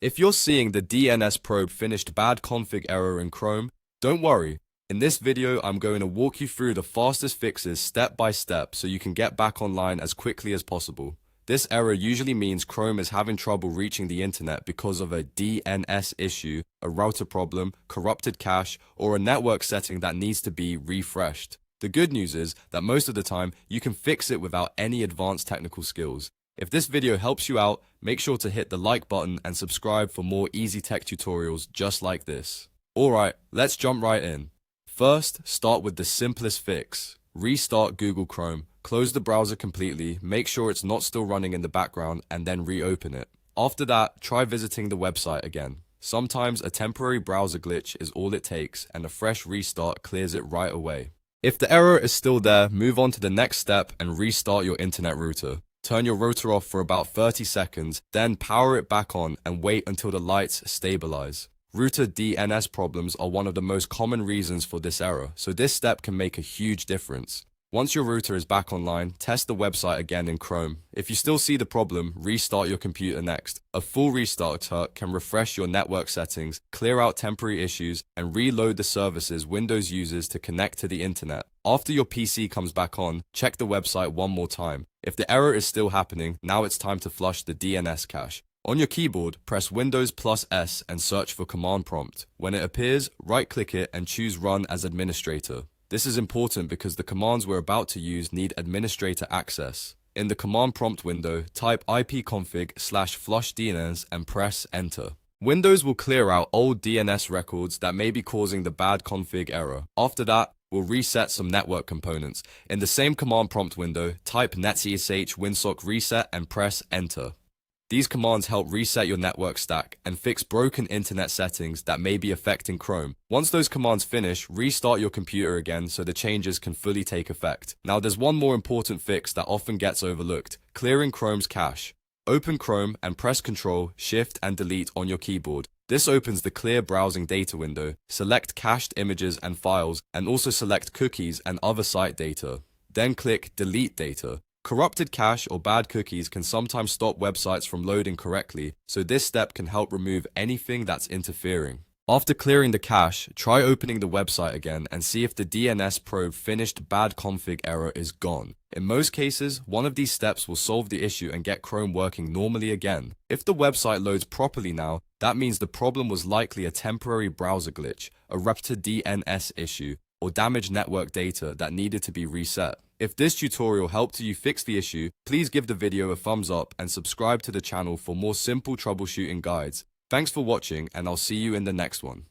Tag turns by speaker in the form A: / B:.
A: If you're seeing the DNS probe finished bad config error in Chrome, don't worry. In this video, I'm going to walk you through the fastest fixes step by step so you can get back online as quickly as possible. This error usually means Chrome is having trouble reaching the internet because of a DNS issue, a router problem, corrupted cache, or a network setting that needs to be refreshed. The good news is that most of the time, you can fix it without any advanced technical skills. If this video helps you out, make sure to hit the like button and subscribe for more easy tech tutorials just like this. Alright, let's jump right in. First, start with the simplest fix. Restart Google Chrome, close the browser completely, make sure it's not still running in the background, and then reopen it. After that, try visiting the website again. Sometimes a temporary browser glitch is all it takes, and a fresh restart clears it right away. If the error is still there, move on to the next step and restart your internet router. Turn your router off for about 30 seconds, then power it back on and wait until the lights stabilize. Router DNS problems are one of the most common reasons for this error, so this step can make a huge difference. Once your router is back online, test the website again in Chrome. If you still see the problem, restart your computer next. A full restart can refresh your network settings, clear out temporary issues, and reload the services Windows uses to connect to the internet. After your PC comes back on, check the website one more time. If the error is still happening, now it's time to flush the DNS cache. On your keyboard, press Windows plus S and search for command prompt. When it appears, right-click it and choose Run as Administrator. This is important because the commands we're about to use need administrator access. In the command prompt window, type ipconfig/flushdns and press Enter. Windows will clear out old DNS records that may be causing the bad config error. After that, we'll reset some network components. In the same command prompt window, type netsh winsock reset and press Enter. These commands help reset your network stack and fix broken internet settings that may be affecting Chrome. Once those commands finish, restart your computer again so the changes can fully take effect. Now there's one more important fix that often gets overlooked: clearing Chrome's cache. Open Chrome and press Ctrl, Shift and Delete on your keyboard. This opens the clear browsing data window. Select cached images and files and also select cookies and other site data. Then click Delete Data. Corrupted cache or bad cookies can sometimes stop websites from loading correctly, so this step can help remove anything that's interfering. After clearing the cache, try opening the website again and see if the DNS probe finished bad config error is gone. In most cases, one of these steps will solve the issue and get Chrome working normally again. If the website loads properly now, that means the problem was likely a temporary browser glitch, a router DNS issue, or damaged network data that needed to be reset. If this tutorial helped you fix the issue, please give the video a thumbs up and subscribe to the channel for more simple troubleshooting guides. Thanks for watching, and I'll see you in the next one.